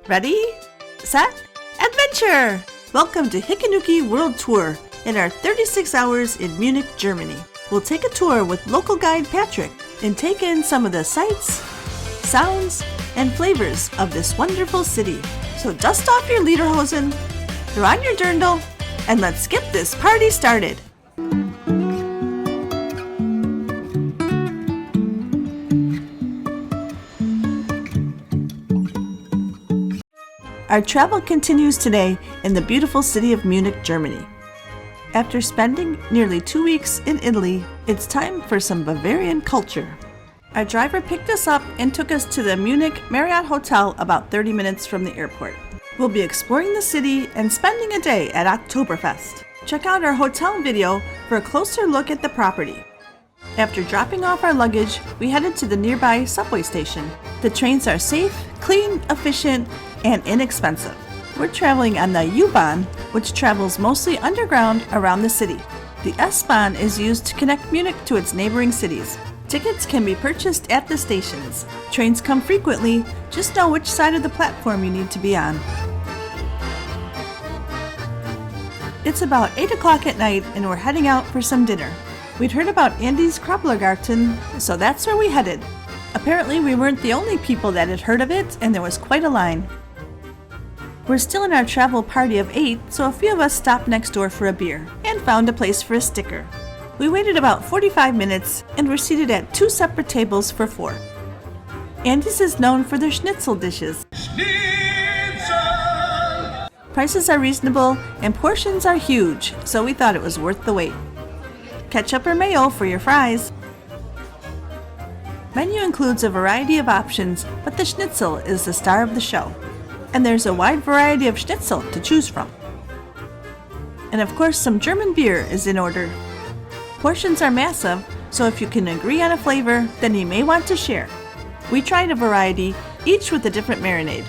Ready, set, adventure! Welcome to Hikanuki World Tour in our 36 hours in Munich, Germany. We'll take a tour with local guide Patrick and take in some of the sights, sounds, and flavors of this wonderful city. So dust off your lederhosen, throw on your dirndl, and let's get this party started. Our travel continues today in the beautiful city of Munich, Germany. After spending nearly 2 weeks in Italy, it's time for some Bavarian culture. Our driver picked us up and took us to the Munich Marriott Hotel about 30 minutes from the airport. We'll be exploring the city and spending a day at Oktoberfest. Check out our hotel video for a closer look at the property. After dropping off our luggage, we headed to the nearby subway station. The trains are safe, clean, efficient, and inexpensive. We're traveling on the U-bahn, which travels mostly underground around the city. The S-bahn is used to connect Munich to its neighboring cities. Tickets can be purchased at the stations. Trains come frequently, just know which side of the platform you need to be on. It's about 8 o'clock at night and we're heading out for some dinner. We'd heard about Andy's Krablergarten, so that's where we headed. Apparently we weren't the only people that had heard of it, and there was quite a line. We're still in our travel party of 8, so a few of us stopped next door for a beer and found a place for a sticker. We waited about 45 minutes and were seated at 2 separate tables for 4. Andy's is known for their Schnitzel dishes. Schnitzel! Prices are reasonable and portions are huge, so we thought it was worth the wait. Ketchup or mayo for your fries. Menu includes a variety of options, but the Schnitzel is the star of the show. And there's a wide variety of Schnitzel to choose from. And of course, some German beer is in order. Portions are massive, so if you can agree on a flavor, then you may want to share. We tried a variety, each with a different marinade.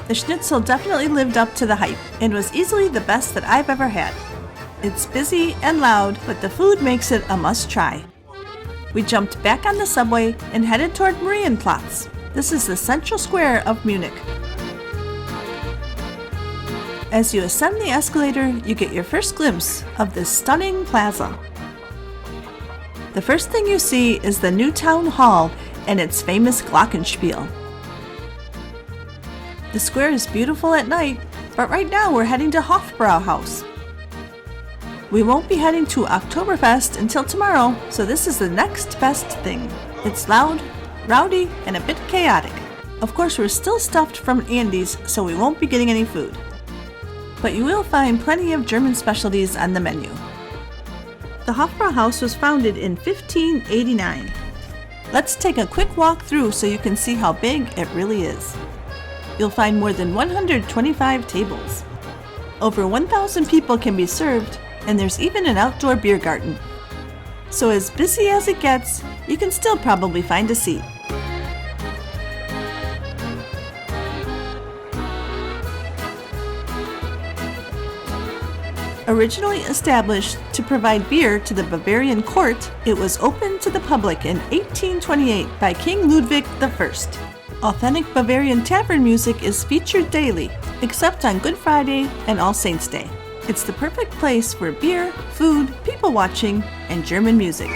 The Schnitzel definitely lived up to the hype and was easily the best that I've ever had. It's busy and loud, but the food makes it a must-try. We jumped back on the subway and headed toward Marienplatz. This is the central square of Munich. As you ascend the escalator, you get your first glimpse of this stunning plaza. The first thing you see is the new town hall and its famous glockenspiel. The square is beautiful at night, but right now we're heading to Hofbrauhaus. We won't be heading to Oktoberfest until tomorrow, so this is the next best thing. It's loud, rowdy, and a bit chaotic. Of course, we're still stuffed from Andy's, so we won't be getting any food. But you will find plenty of German specialties on the menu. The Hofbrauhaus was founded in 1589. Let's take a quick walk through so you can see how big it really is. You'll find more than 125 tables. Over 1,000 people can be served, and there's even an outdoor beer garden. So as busy as it gets, you can still probably find a seat. Originally established to provide beer to the Bavarian court, it was opened to the public in 1828 by King Ludwig I. Authentic Bavarian tavern music is featured daily, except on Good Friday and All Saints' Day. It's the perfect place for beer, food, people watching, and German music.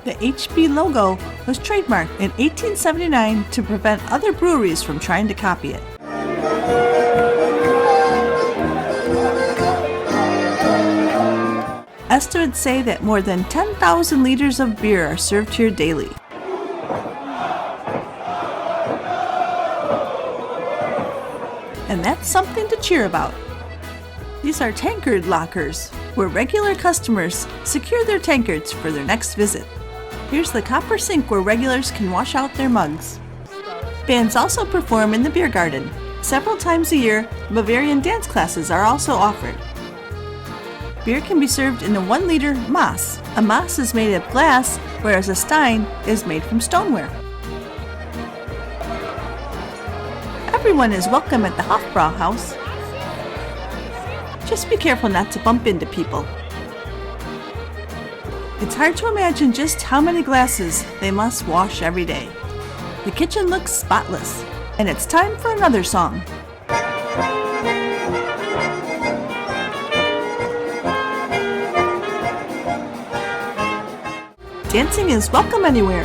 The HB logo was trademarked in 1879 to prevent other breweries from trying to copy it. Estimates say that more than 10,000 liters of beer are served here daily. And that's something to cheer about. These are tankard lockers, where regular customers secure their tankards for their next visit. Here's the copper sink where regulars can wash out their mugs. Bands also perform in the beer garden. Several times a year, Bavarian dance classes are also offered. Beer can be served in a 1-liter Maß. A Maß is made of glass, whereas a Stein is made from stoneware. Everyone is welcome at the Hofbrauhaus. Just be careful not to bump into people. It's hard to imagine just how many glasses they must wash every day. The kitchen looks spotless, and it's time for another song. Dancing is welcome anywhere.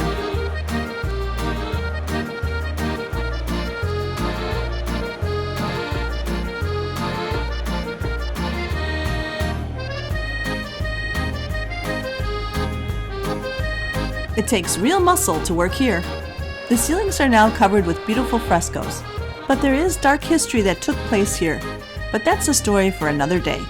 It takes real muscle to work here. The ceilings are now covered with beautiful frescoes, but there is dark history that took place here, but that's a story for another day.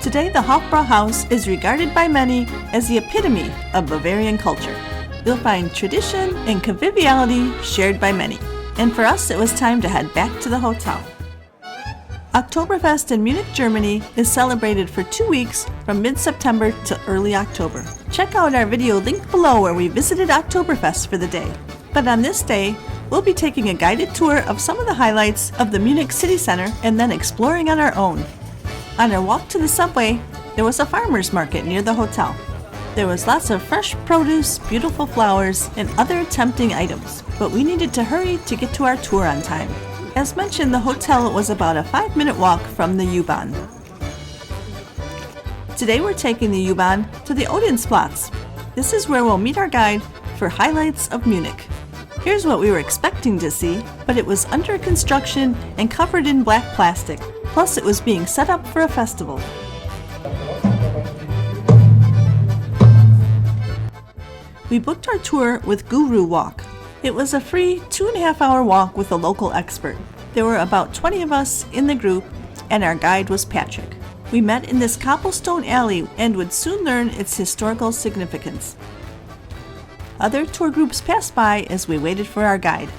Today, the Hofbrauhaus is regarded by many as the epitome of Bavarian culture. You'll find tradition and conviviality shared by many. And for us, it was time to head back to the hotel. Oktoberfest in Munich, Germany is celebrated for 2 weeks from mid-September to early October. Check out our video linked below where we visited Oktoberfest for the day. But on this day, we'll be taking a guided tour of some of the highlights of the Munich city center and then exploring on our own. On our walk to the subway, there was a farmer's market near the hotel. There was lots of fresh produce, beautiful flowers, and other tempting items, but we needed to hurry to get to our tour on time. As mentioned, the hotel was about a 5-minute walk from the U-bahn. Today we're taking the U-bahn to the Odeonsplatz. This is where we'll meet our guide for highlights of Munich. Here's what we were expecting to see, but it was under construction and covered in black plastic. Plus, it was being set up for a festival. We booked our tour with Guru Walk. It was a free 2.5-hour walk with a local expert. There were about 20 of us in the group, and our guide was Patrick. We met in this cobblestone alley and would soon learn its historical significance. Other tour groups passed by as we waited for our guide.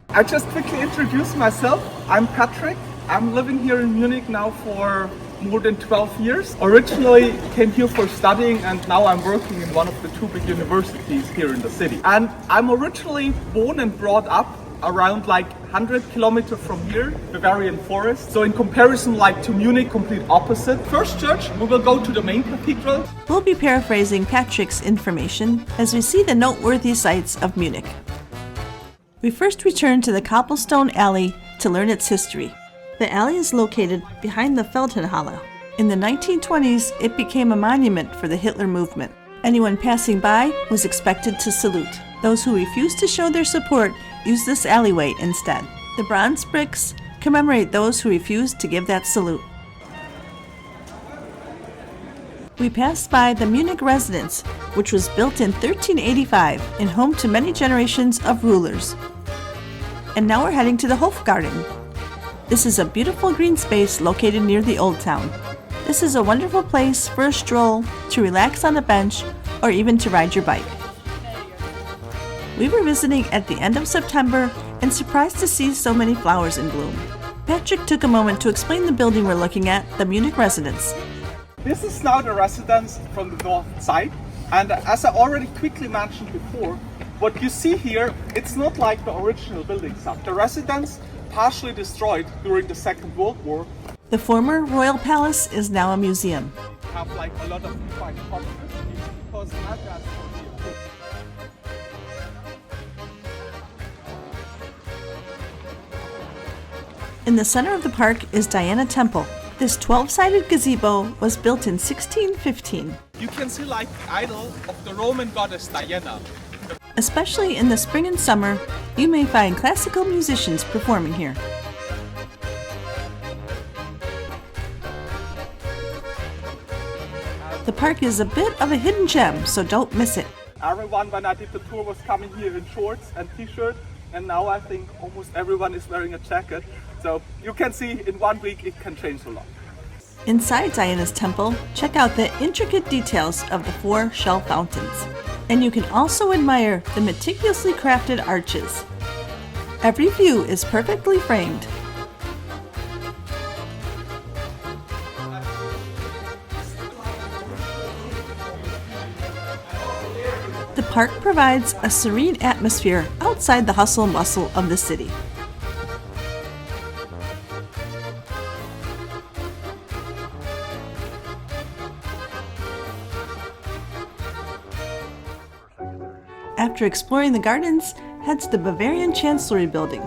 I just quickly introduce myself. I'm Patrick. I'm living here in Munich now for more than 12 years. Originally came here for studying and now I'm working in one of the 2 big universities here in the city. And I'm originally born and brought up around like 100 kilometers from here, Bavarian forest. So in comparison to Munich, complete opposite. First church, we will go to the main cathedral. We'll be paraphrasing Patrick's information as we see the noteworthy sights of Munich. We first return to the cobblestone alley to learn its history. The alley is located behind the Felderrnhalle. In the 1920s, it became a monument for the Hitler movement. Anyone passing by was expected to salute. Those who refused to show their support used this alleyway instead. The bronze bricks commemorate those who refused to give that salute. We passed by the Munich residence, which was built in 1385 and home to many generations of rulers. And now we're heading to the Hofgarten. This is a beautiful green space located near the Old Town. This is a wonderful place for a stroll, to relax on a bench, or even to ride your bike. We were visiting at the end of September and surprised to see so many flowers in bloom. Patrick took a moment to explain the building we're looking at, the Munich residence. This is now the residence from the north side. And as I already quickly mentioned before, what you see here, it's not like the original building stuff. The residence partially destroyed during the Second World War. The former royal palace is now a museum. Have a lot of quite controversy because that's In the center of the park is Diana Temple. This 12-sided gazebo was built in 1615. You can see the idol of the Roman goddess Diana. Especially in the spring and summer, you may find classical musicians performing here. The park is a bit of a hidden gem, so don't miss it. Everyone, when I did the tour, was coming here in shorts and t-shirt, and now I think almost everyone is wearing a jacket. So you can see in 1 week it can change a lot. Inside Diana's temple, check out the intricate details of the 4 shell fountains. And you can also admire the meticulously crafted arches. Every view is perfectly framed. The park provides a serene atmosphere outside the hustle and bustle of the city. After exploring the gardens, head to the Bavarian Chancellery building.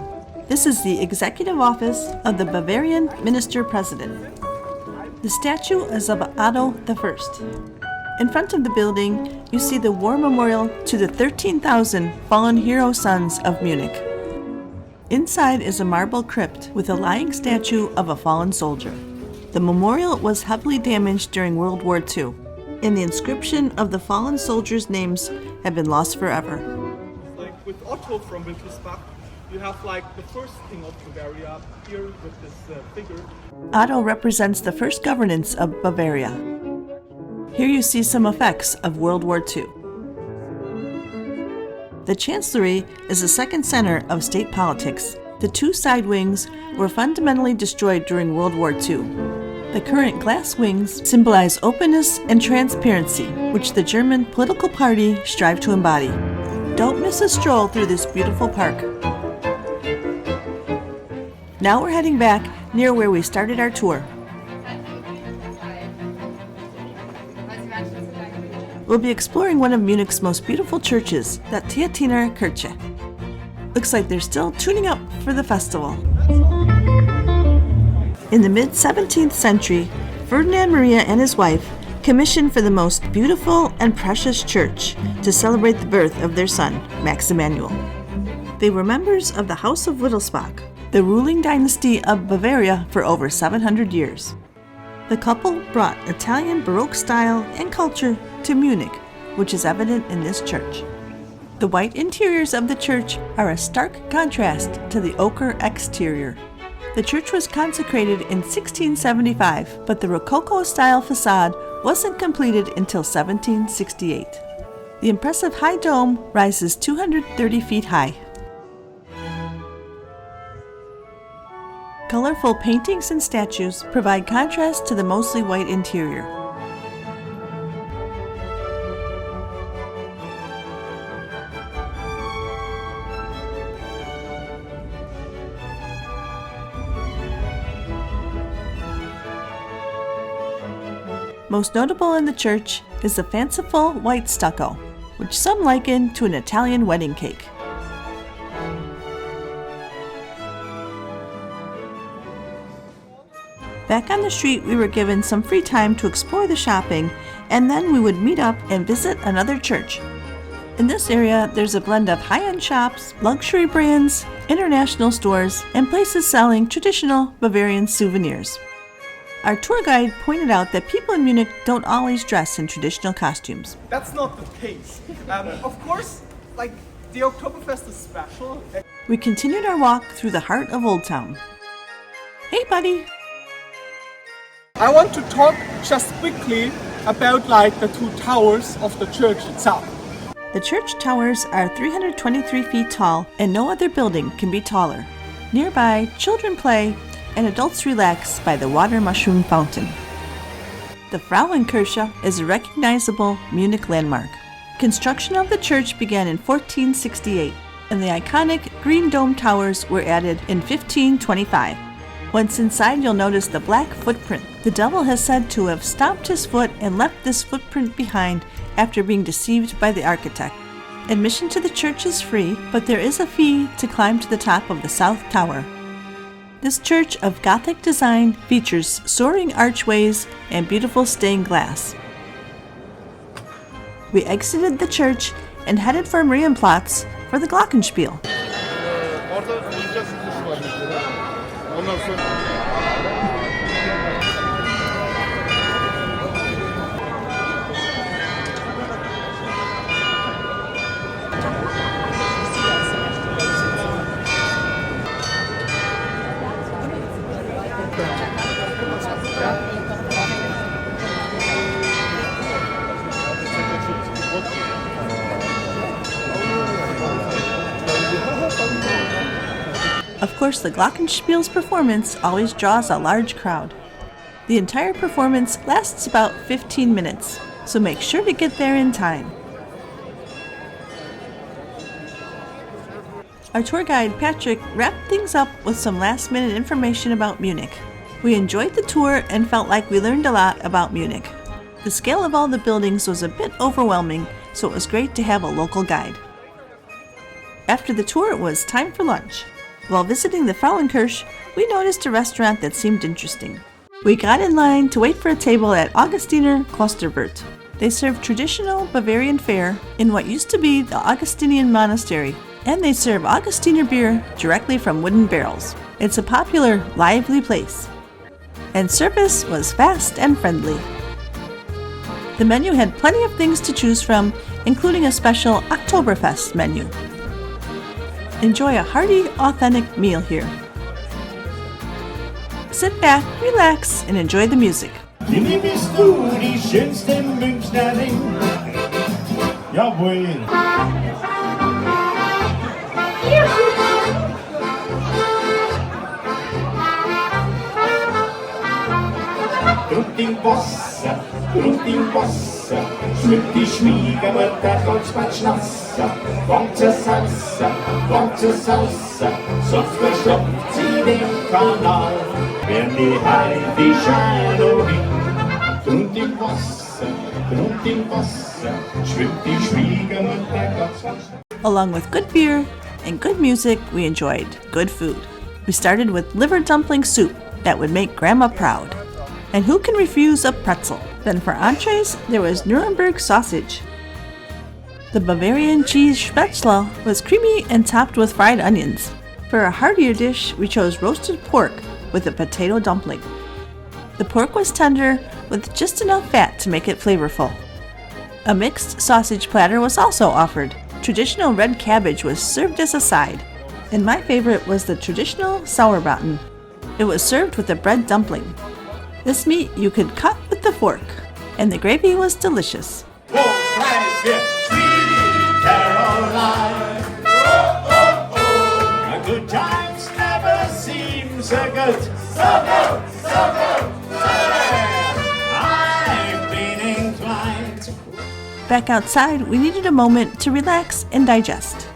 This is the executive office of the Bavarian Minister-President. The statue is of Otto I. In front of the building, you see the war memorial to the 13,000 fallen hero sons of Munich. Inside is a marble crypt with a lying statue of a fallen soldier. The memorial was heavily damaged during World War II, and the inscription of the fallen soldiers' names have been lost forever. Like with Otto from Wittelsbach, you have like the first king of Bavaria here with this figure. Otto represents the first governance of Bavaria. Here you see some effects of World War II. The Chancellery is the second center of state politics. The two side wings were fundamentally destroyed during World War II. The current glass wings symbolize openness and transparency, which the German political party strive to embody. Don't miss a stroll through this beautiful park. Now we're heading back near where we started our tour. We'll be exploring one of Munich's most beautiful churches, the Theatiner Kirche. Looks like they're still tuning up for the festival. In the mid-17th century, Ferdinand Maria and his wife commissioned for the most beautiful and precious church to celebrate the birth of their son, Max Emanuel. They were members of the House of Wittelsbach, the ruling dynasty of Bavaria for over 700 years. The couple brought Italian Baroque style and culture to Munich, which is evident in this church. The white interiors of the church are a stark contrast to the ochre exterior. The church was consecrated in 1675, but the Rococo-style facade wasn't completed until 1768. The impressive high dome rises 230 feet high. Colorful paintings and statues provide contrast to the mostly white interior. Most notable in the church is the fanciful white stucco, which some liken to an Italian wedding cake. Back on the street, we were given some free time to explore the shopping, and then we would meet up and visit another church. In this area, there's a blend of high-end shops, luxury brands, international stores, and places selling traditional Bavarian souvenirs. Our tour guide pointed out that people in Munich don't always dress in traditional costumes. That's not the case. Of course, like the Oktoberfest is special. We continued our walk through the heart of Old Town. Hey, buddy! I want to talk just quickly about like the two towers of the church itself. The church towers are 323 feet tall, and no other building can be taller. Nearby, children play and adults relax by the water mushroom fountain. The Frauenkirche is a recognizable Munich landmark. Construction of the church began in 1468, and the iconic green dome towers were added in 1525. Once inside, you'll notice the black footprint. The devil has said to have stomped his foot and left this footprint behind after being deceived by the architect. Admission to the church is free, but there is a fee to climb to the top of the south tower. This church of Gothic design features soaring archways and beautiful stained glass. We exited the church and headed for Marienplatz for the glockenspiel. Of course, the glockenspiel's performance always draws a large crowd. The entire performance lasts about 15 minutes, so make sure to get there in time. Our tour guide, Patrick, wrapped things up with some last-minute information about Munich. We enjoyed the tour and felt like we learned a lot about Munich. The scale of all the buildings was a bit overwhelming, so it was great to have a local guide. After the tour, it was time for lunch. While visiting the Frauenkirche, we noticed a restaurant that seemed interesting. We got in line to wait for a table at Augustiner Klosterwit. They serve traditional Bavarian fare in what used to be the Augustinian monastery, and they serve Augustiner beer directly from wooden barrels. It's a popular, lively place. And service was fast and friendly. The menu had plenty of things to choose from, including a special Oktoberfest menu. Enjoy a hearty, authentic meal here. Sit back, relax, and enjoy the music. Wie bist du die schönste Münchnerin? Jawohl. Rund im Wasser, schwimmt die Schwiegermutter ganz patschnasser. Kommt zur Salsa, sonst verstopft sie den Kanal. Wer die Heidi Scheinorin, rund im Wasser, schwimmt die Schwiegermutter ganz patschnasser. Along with good beer and good music, we enjoyed good food. We started with liver dumpling soup that would make Grandma proud. And who can refuse a pretzel? Then for entrees, there was Nuremberg sausage. The Bavarian cheese Schnitzel was creamy and topped with fried onions. For a heartier dish, we chose roasted pork with a potato dumpling. The pork was tender with just enough fat to make it flavorful. A mixed sausage platter was also offered. Traditional red cabbage was served as a side. And my favorite was the traditional sauerbraten. It was served with a bread dumpling. This meat you could cut with the fork, and the gravy was delicious. Sweet Caroline, a good times never seem so good, I've been inclined. Back outside, we needed a moment to relax and digest.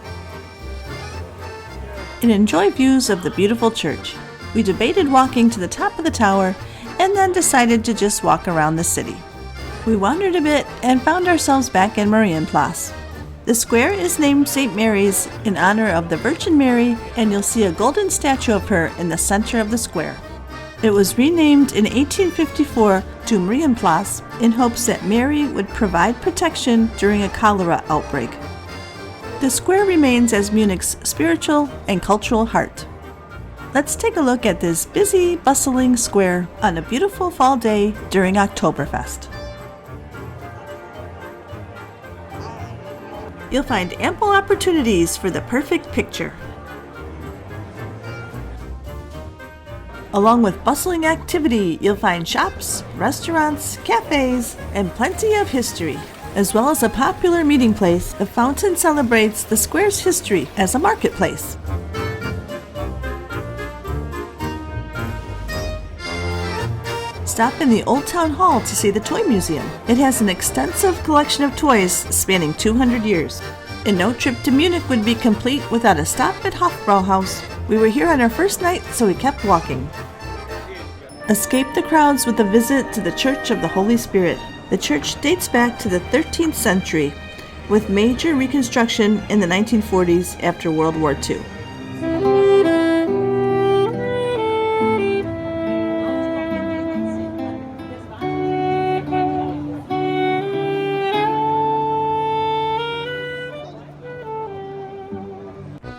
And enjoy views of the beautiful church. We debated walking to the top of the tower and then decided to just walk around the city. We wandered a bit and found ourselves back in Marienplatz. The square is named St. Mary's in honor of the Virgin Mary, and you'll see a golden statue of her in the center of the square. It was renamed in 1854 to Marienplatz in hopes that Mary would provide protection during a cholera outbreak. The square remains as Munich's spiritual and cultural heart. Let's take a look at this busy, bustling square on a beautiful fall day during Oktoberfest. You'll find ample opportunities for the perfect picture. Along with bustling activity, you'll find shops, restaurants, cafes, and plenty of history. As well as a popular meeting place, the fountain celebrates the square's history as a marketplace. Stop in the Old Town Hall to see the Toy Museum. It has an extensive collection of toys spanning 200 years. And no trip to Munich would be complete without a stop at Hofbrauhaus. We were here on our first night, so we kept walking. Escape the crowds with a visit to the Church of the Holy Spirit. The church dates back to the 13th century, with major reconstruction in the 1940s after World War II.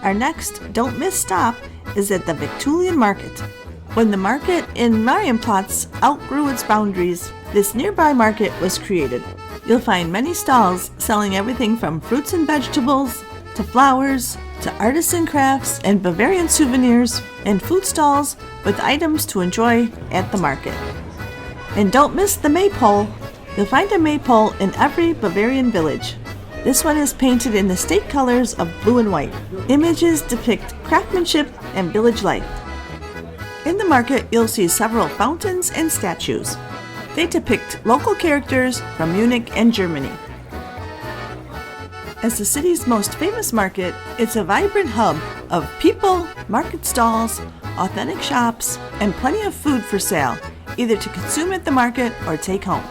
Our next don't miss stop is at the Viktualien Market. When the market in Marienplatz outgrew its boundaries, this nearby market was created. You'll find many stalls selling everything from fruits and vegetables, to flowers, to artisan crafts and Bavarian souvenirs, and food stalls with items to enjoy at the market. And don't miss the maypole. You'll find a maypole in every Bavarian village. This one is painted in the state colors of blue and white. Images depict craftsmanship and village life. In the market, you'll see several fountains and statues. They depict local characters from Munich and Germany. As the city's most famous market, it's a vibrant hub of people, market stalls, authentic shops, and plenty of food for sale, either to consume at the market or take home.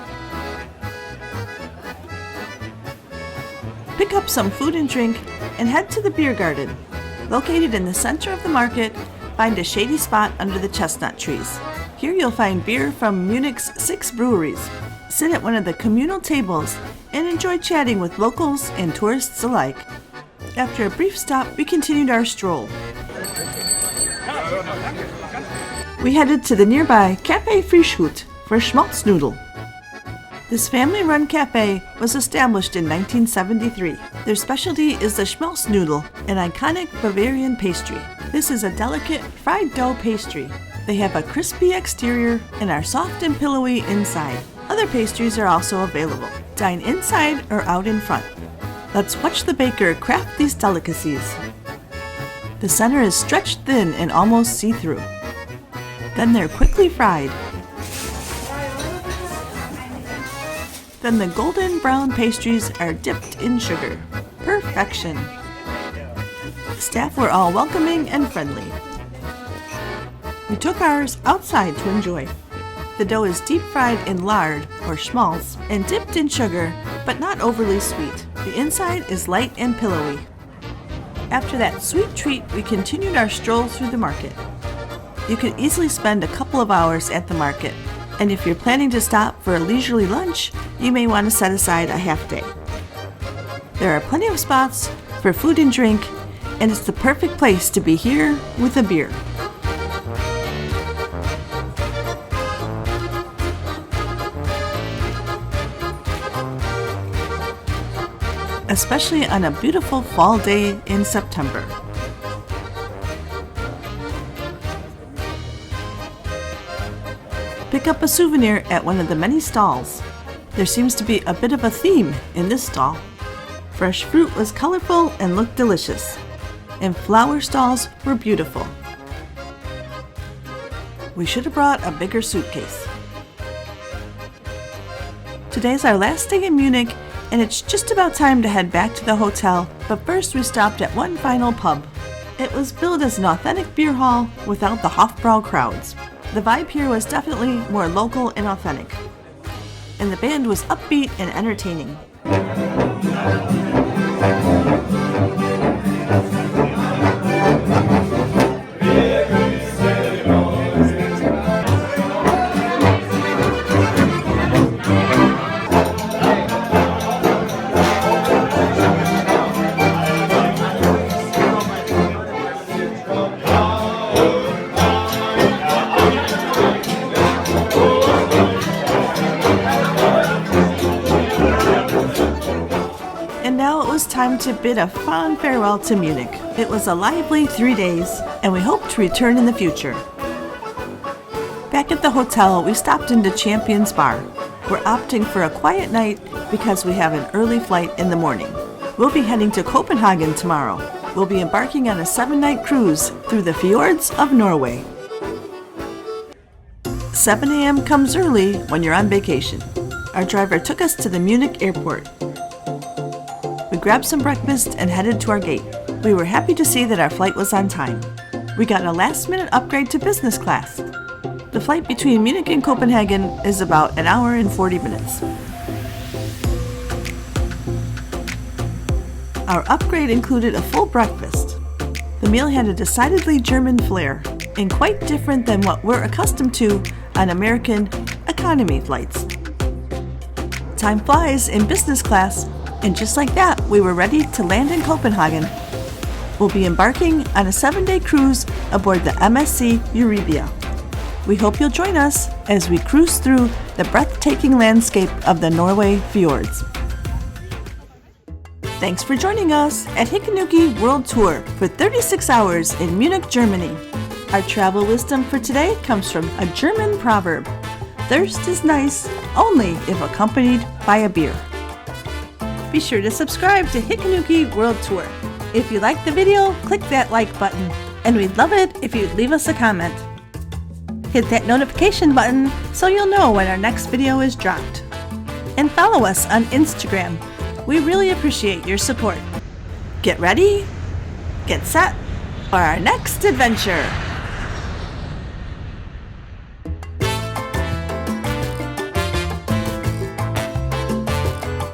Pick up some food and drink and head to the beer garden. Located in the center of the market, find a shady spot under the chestnut trees. Here you'll find beer from Munich's 6 breweries. Sit at one of the communal tables and enjoy chatting with locals and tourists alike. After a brief stop, we continued our stroll. We headed to the nearby Café Fischhut for Schmalznudl. This family-run cafe was established in 1973. Their specialty is the Schmalznudl, an iconic Bavarian pastry. This is a delicate fried dough pastry. They have a crispy exterior and are soft and pillowy inside. Other pastries are also available. Dine inside or out in front. Let's watch the baker craft these delicacies. The center is stretched thin and almost see-through. Then they're quickly fried. Then the golden brown pastries are dipped in sugar. Perfection! The staff were all welcoming and friendly. We took ours outside to enjoy. The dough is deep fried in lard, or schmaltz, and dipped in sugar, but not overly sweet. The inside is light and pillowy. After that sweet treat, we continued our stroll through the market. You can easily spend a couple of hours at the market, and if you're planning to stop for a leisurely lunch, you may want to set aside a half day. There are plenty of spots for food and drink, and it's the perfect place to be here with a beer. Especially on a beautiful fall day in September. Pick up a souvenir at one of the many stalls. There seems to be a bit of a theme in this stall. Fresh fruit was colorful and looked delicious, and flower stalls were beautiful. We should have brought a bigger suitcase. Today's our last day in Munich, and it's just about time to head back to the hotel, but first we stopped at one final pub. It was billed as an authentic beer hall without the Hofbrau crowds. The vibe here was definitely more local and authentic, and the band was upbeat and entertaining. Time to bid a fond farewell to Munich. It was a lively 3 days, and we hope to return in the future. Back at the hotel, we stopped into Champion's Bar. We're opting for a quiet night because we have an early flight in the morning. We'll be heading to Copenhagen tomorrow. We'll be embarking on a 7-night cruise through the fjords of Norway. 7 a.m. comes early when you're on vacation. Our driver took us to the Munich airport. We grabbed some breakfast and headed to our gate. We were happy to see that our flight was on time. We got a last-minute upgrade to business class. The flight between Munich and Copenhagen is about an hour and 40 minutes. Our upgrade included a full breakfast. The meal had a decidedly German flair and quite different than what we're accustomed to on American economy flights. Time flies in business class, and just like that, we were ready to land in Copenhagen. We'll be embarking on a 7-day cruise aboard the MSC Euribia. We hope you'll join us as we cruise through the breathtaking landscape of the Norway fjords. Thanks for joining us at Hikanuki World Tour for 36 hours in Munich, Germany. Our travel wisdom for today comes from a German proverb: thirst is nice only if accompanied by a beer. Be sure to subscribe to Hikanuki World Tour. If you liked the video, click that like button, and we'd love it if you'd leave us a comment. Hit that notification button so you'll know when our next video is dropped. And follow us on Instagram. We really appreciate your support. Get ready, get set for our next adventure.